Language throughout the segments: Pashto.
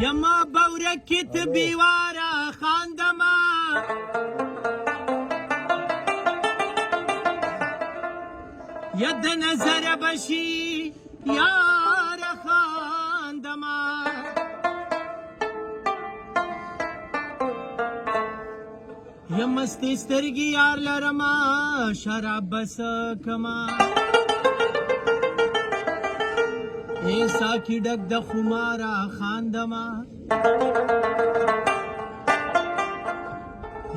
یما بورکت بیوارا خاندما ید نظر بشی یار خاندما یمستی سترگی یار لرما شراب بس کما ایسا کی ڈک د خمارا خاندما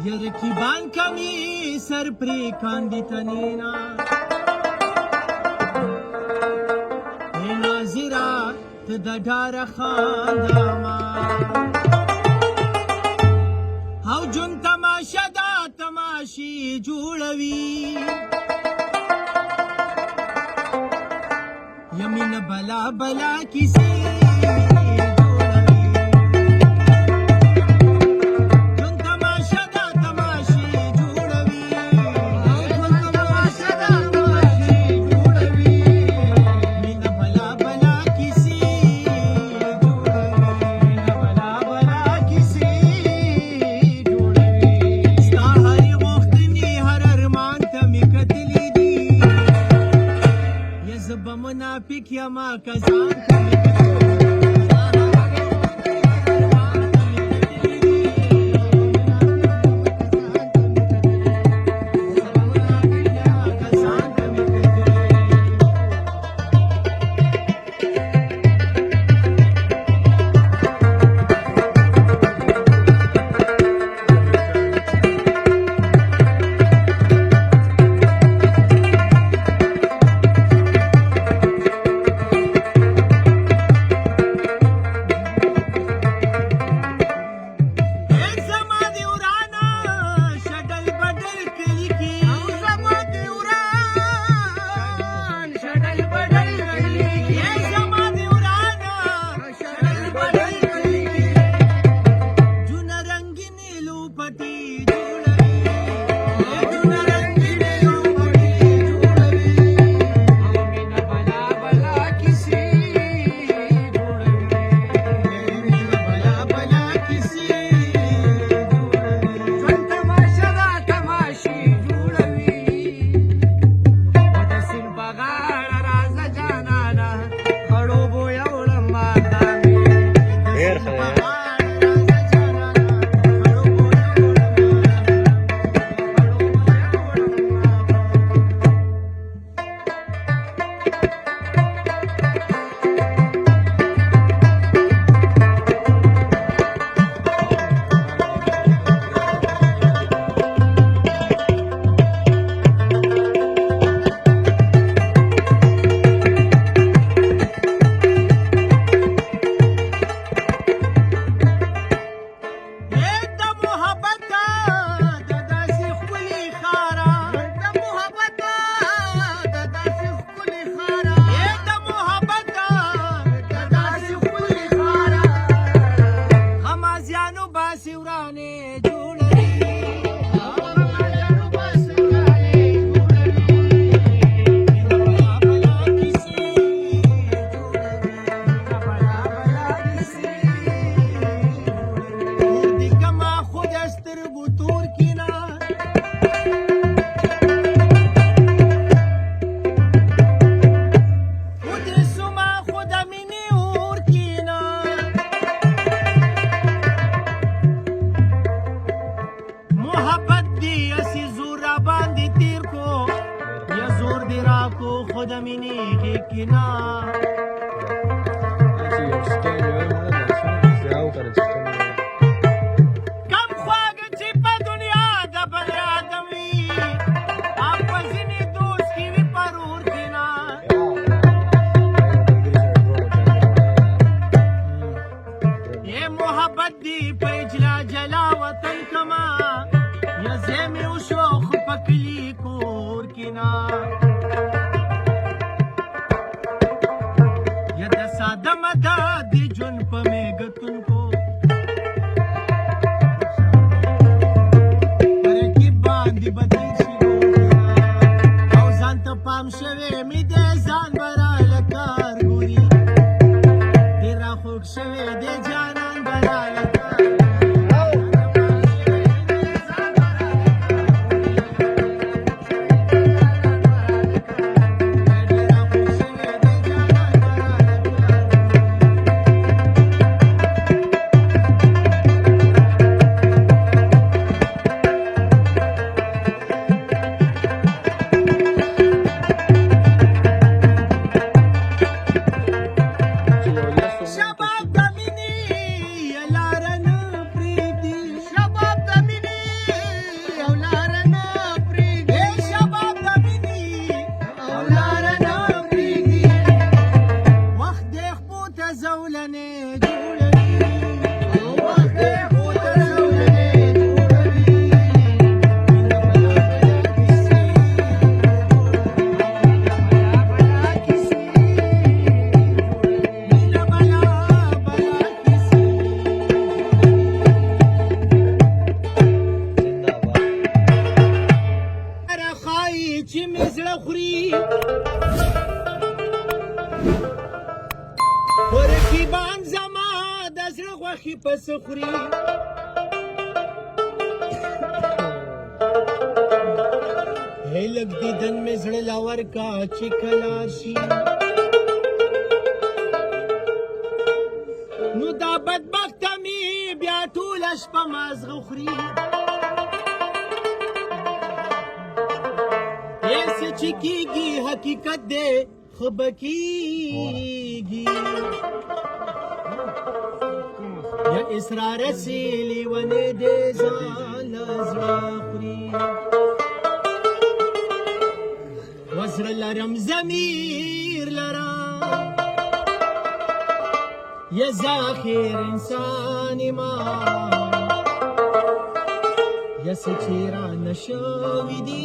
یرکی بان کمی سر پری کاندی تنینا ای ناظرہ تدھار خاندما او جن تماشا دا تماشی جوڑوی یمین بلا بلا کسی منافق یما کزان پام شوی می د ځان برا لکار ګوري ډیر خوښ شوی د جانان مې زړه خوري ورقیبان زما د زړه غوښې پس خوري هی لږ دیدن مې زړه لا ورکا چې کله شي نو دا بدبخته مې بیا ټوله شپه مازغه خوري څه چې کېږي حقیقت دی ښه به کېږي یا اسرار سي لیونی دی ځان له زړه خوري وزر لرم ضمیر لرم یا ذاخر انسان ما یا څه چې رانه شوي دي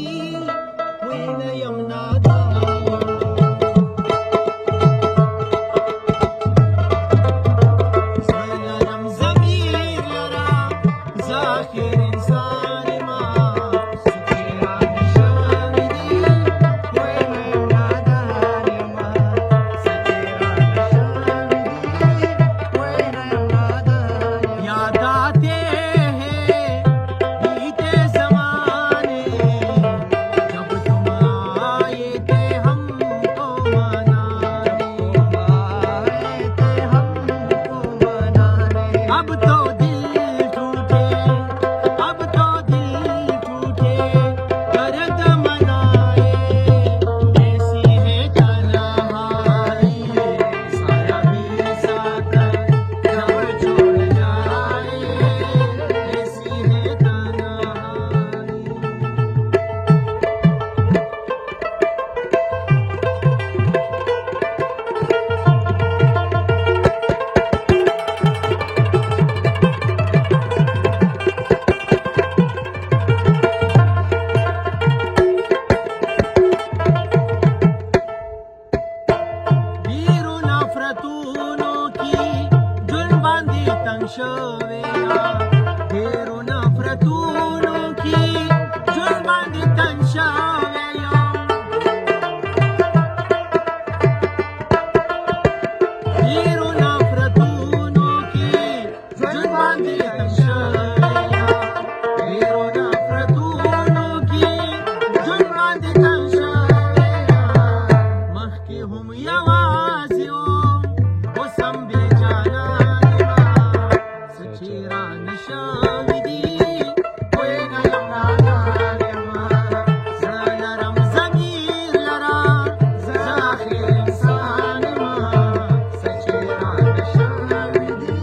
وینه یم نادان زړه لرم ضمیر لرم ذاخر انسان ما څه چې رانه شوي دي وینه یم نادان یمه څه چې رانه شوي دي وینه یم نادان یاد آتے ہیں بیتے زمانے جب تم آئے تھے ہم کو منانے اب تو دل ٹوٹے اب تو دل ٹوٹے درد منائے ایسی ہے تنہائی سایہ بھی ساتھ جب چھوڑ جائے ایسی ہے تنہائی بیرو نفرتونو کی جن باندې تنگ شوی بیرو نفرتونو کی جن باندې تنگ شوی بیرو نفرتونو کی جن باندې تنگ شوی بیرو نفرتونو کی جن باندې تنگ شوی مخکې هم یوازې وم اوس هم بېجانان یمه څه چې رانه شوي دي وینه یم نادان یمه زړه لرم ضمیر لرم ذاخر انسان یمه څه چې رانه شوي دي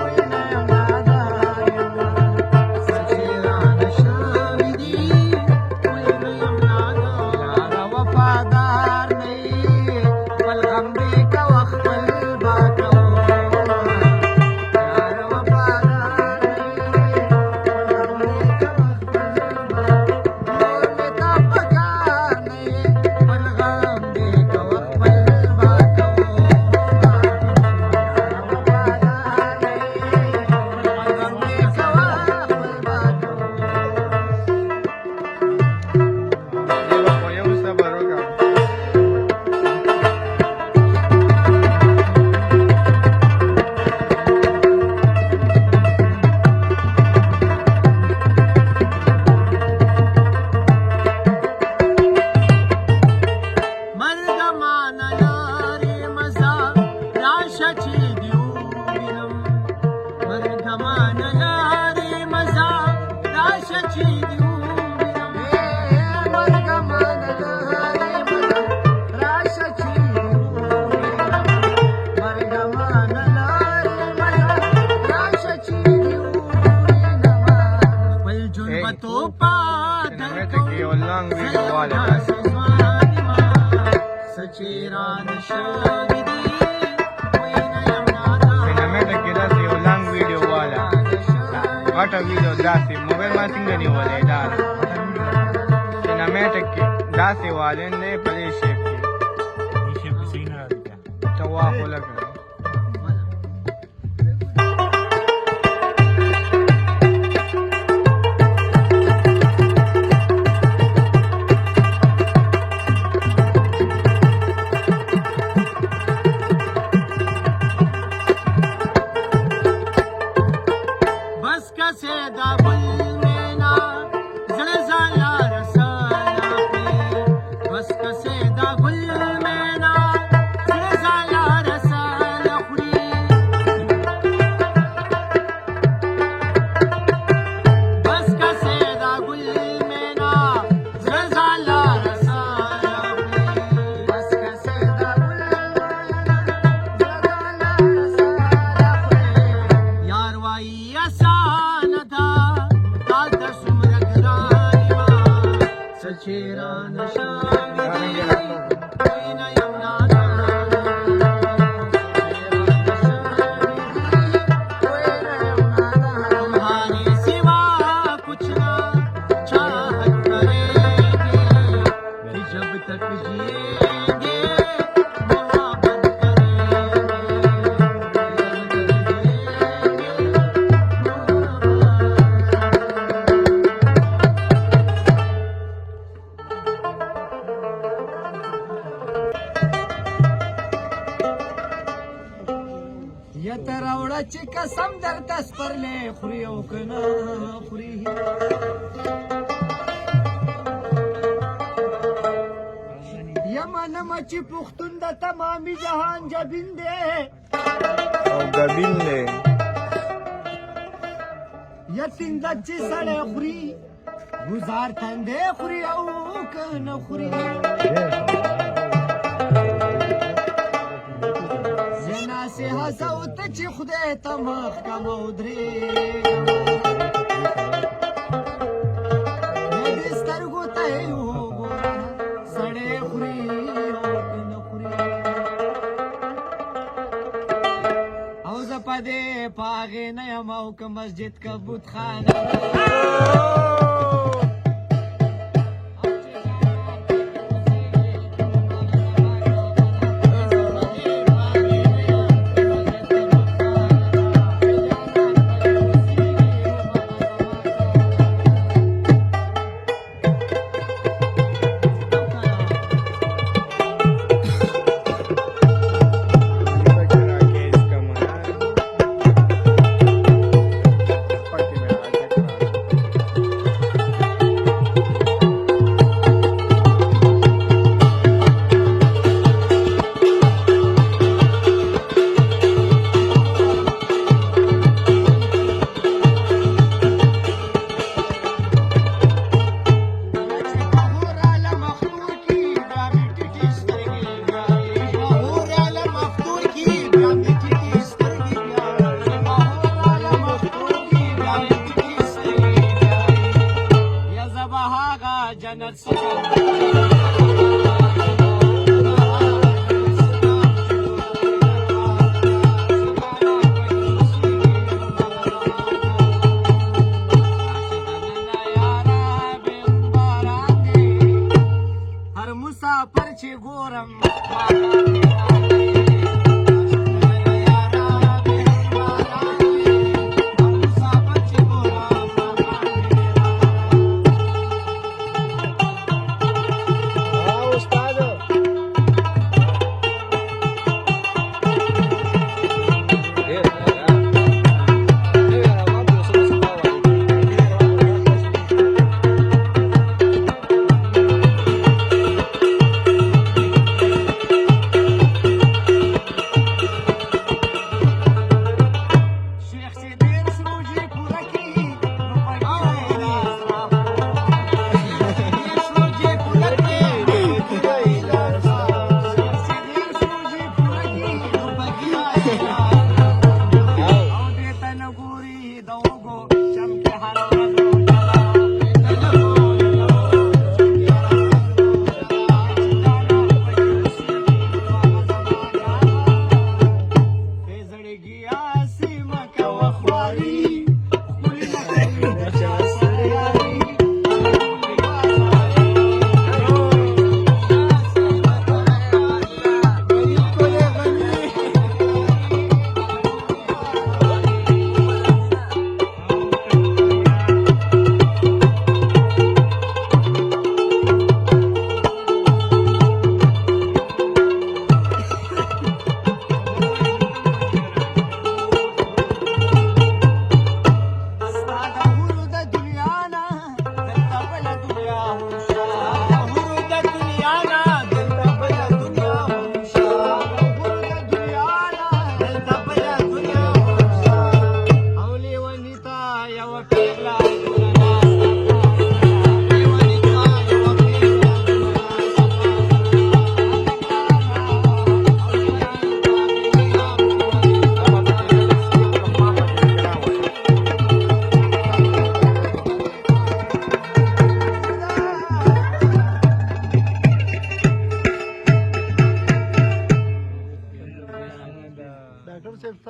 وینه یم نادان یمه څه چې رانه شوي دي وینه یم نادان یاره وفادار نه یې خپل غم دې کوه خپل با کوه یاره وفادار نه یې خپل غم دې کوه خپل با نور مې تا په کار نه یې خپل غم دې کوه خپل با کوه یاره وفادار نه یې خپل غم دې کوه خپل با کوه یو صبر وکړه مرګ مانا لارې مزه راشه چې دې ووینم مرګ مانا لارې مزه راشه چې دې ووینم مرګ مانا لارې مزه راشه چې دې ووینم مرګ مانا لارې مزه راشه چې دې ووینم خپل ژوند به توپه درکوم یو لنګ ویډیو واله سچیران شوی دی وینه یم نادان سینماټک کې داسې یو لنګ ویډیو واله غټه ویډیو داسې موبایل ما څنګه نیولې دا سینماټک کې داسې والین دی په دې شیپ کې ته واخو لکه तुम्हारे सिवा कुछ ना चाहत करेंगे कि जब तक जिएंगे मोहब्बत यतरावडाची कसम धरतास परले खुरी ओकन खुरी यमनमची पुख्तून द तमामी जहान जबिंदे او गबिंदे यतिंदाची सळे खुरी गुजार थंदे खुरी ओकन खुरी से हसवत ची खुदे तमख कमौद्रे नदिस्तर गोते हो सडे खुरी ओकन खुरी औज पदे पागे नय मौक मस्जिद का बुतखाना जन्नत हर मुसाफर चे गोरम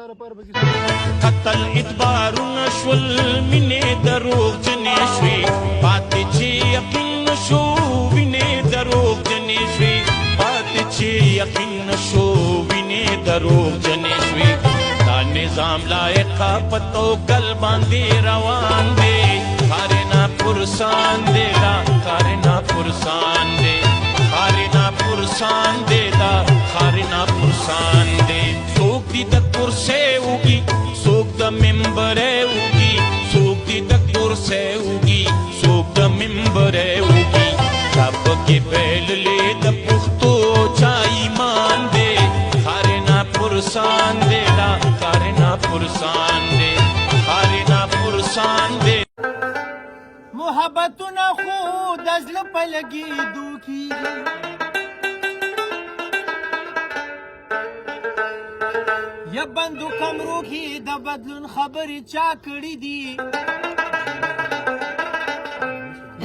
قتل اتبارونه شول مینې دروغ جنې شوې پاتې چې یقین شو وینې دروغ جنې شوې پاتې چې یقین شو وینې دروغ جنې شوې دا نظام لایقه په توکل باندې روان دی خارنا پرسان دی دا خارنا پرسان دی خارنا پرسان دی دا خارنا پرسان دی څوک دي د کرسۍ وږي څوک د منبرۍ وږي څوک دي د کرسۍ وږي څوک د منبرۍ وږي چا پکې بایللې د پښتو چا ایمان دی خارنا پرسان دی دا خارنا پرسان دی خارنا پرسان دی محبتونه خو د زړه په لګېدو کېږي یا بندو کمرو کې د بدلون خبرې چا کړي دي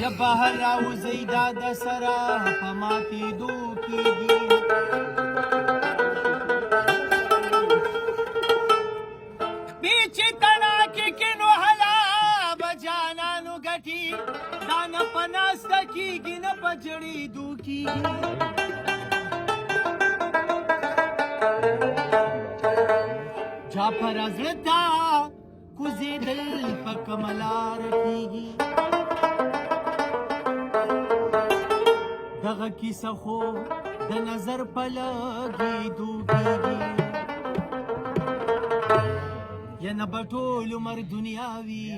یا بهر راوځئ دا د سره په ماتېدو کېږي بیچې تڼاکې کې نو حلا به جانانو ګټي دا نه په ناسته کېږي نه په جړېدو کېږي جا پر زړه تا کوزېدل په کومه لاره کېږي دغه کیسه خو د نظر په لګېدو کېږي یا نه به ټول عمر دنیا وي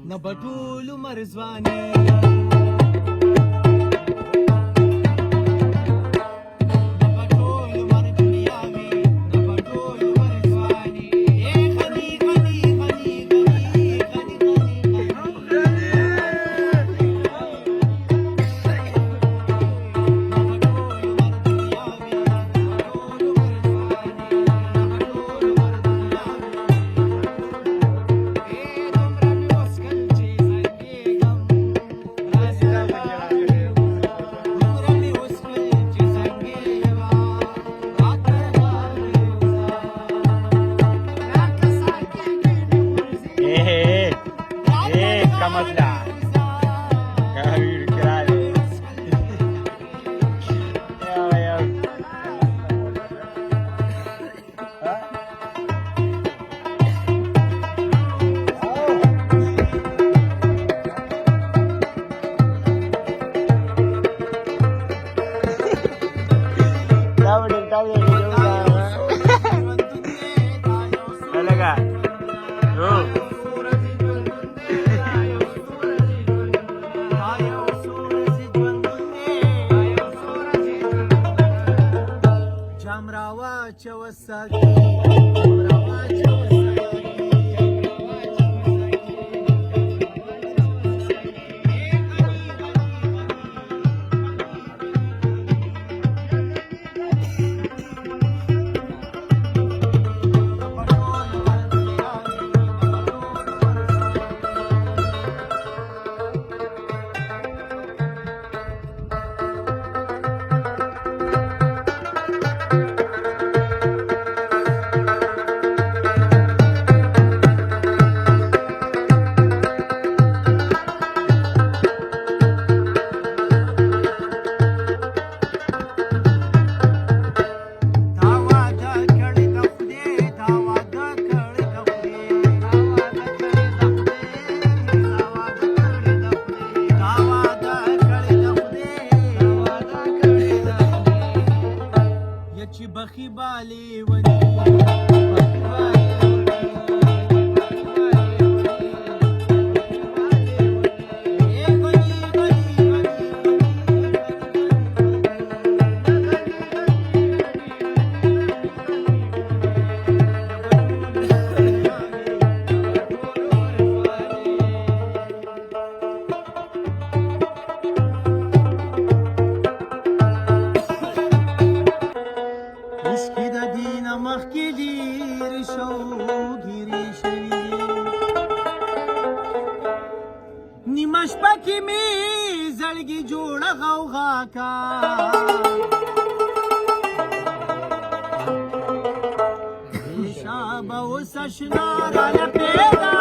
نه به ټول عمر ځواني اوس اشنا راله پیدا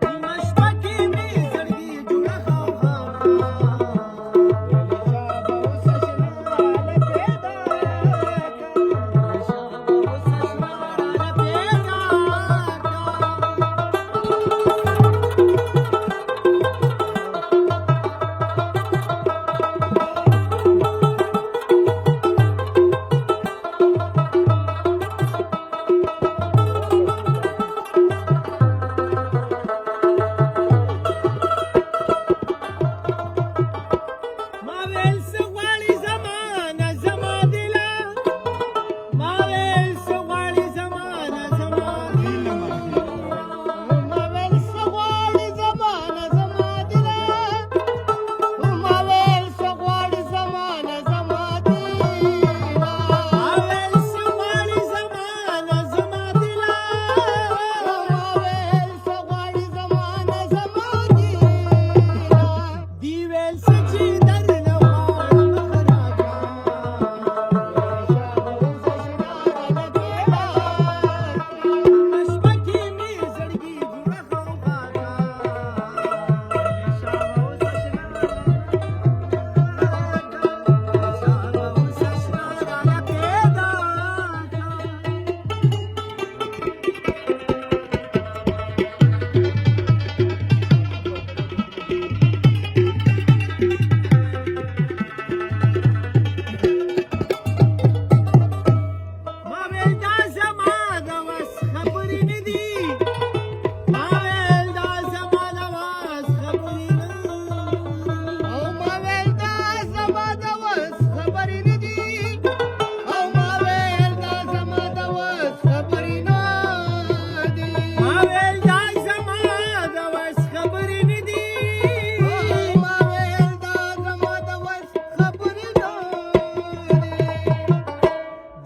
نیمه شپه کې مې زړګي جوړه خواخا اوس اشنا راله پیدا اوس اشنا راله پیدا ما ویل څه غواړي زمانه زما دله ما ویل څه غواړي زمانه زما دله ما ویل څه غواړي زمانه زما دله ما ویل څه غواړي زمانه زما دله ما ویل څه غواړي زمانه زما دله ما ویل څه غواړي زمانه زما دله دی ویل څه چې درنه غواړم خراجه شپه کې مې زړګي جوړه خواخا اوس اشنا راله پیدا ما ویل دا زما د وس خبرې نه دي ما ویل دا زما د وس خبرې نه او ما ویل دا زما د وس خبرې نه دي او ما ویل دا زما د وس خبرې نه دي ما ویل دا زما د وس خبرې نه دي ما ویل دا زما د وس خبرې نه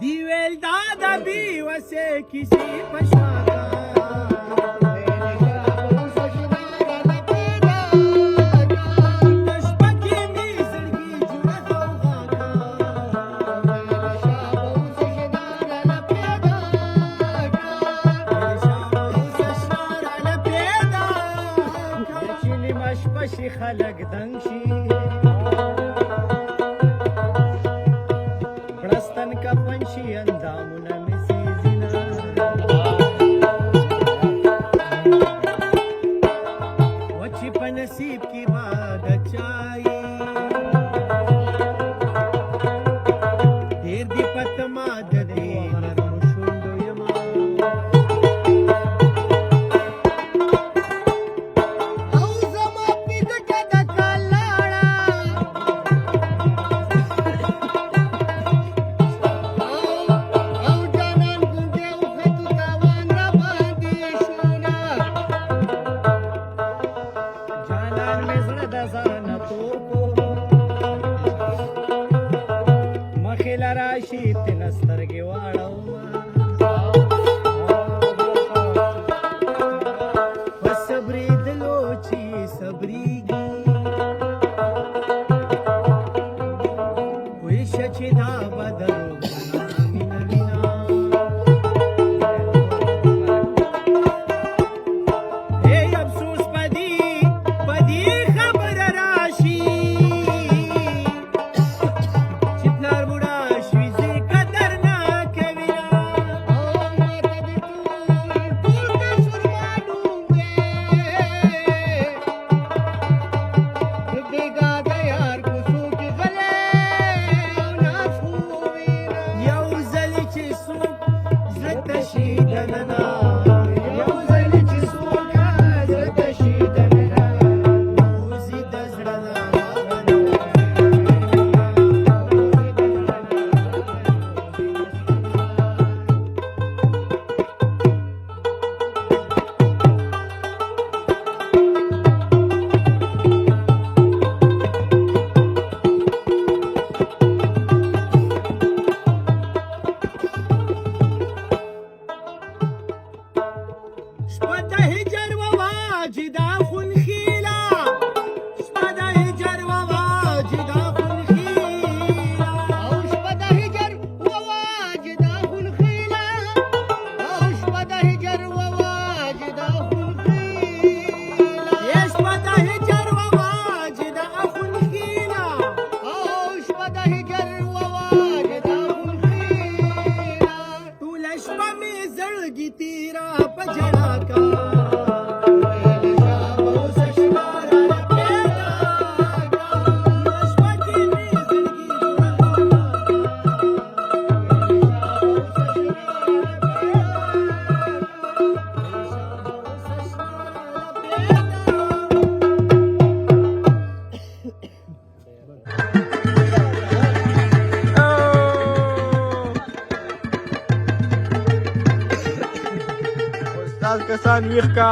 دي دی ویل دا د بی وسې کیسې په شاته اوس اشنا راله پیدا نیمه شپه کې مې زړګي جوړه خواخا اوس اشنا راله پیدا اوس اشنا راله پیدا چې نیمه شپه شي خلک دنګ شي پړستن کفن شي اندامونه مې سيزينه وچی په نصیب کې باد چای ډېر دی پته ما د دې نرم شونډو یما او زما پیګټه د کلاړه او جانان ګوندې وختو تاوان را باندې شونه جانان مې زړه د ځانه تور کو مخې له راشي تنه سترګې واړومه په صبرېدلو چې صبرېږي وایي شه چې دا به دروغ مینه وینه ای افسوس پدی خبر راشي کسان ویښ کا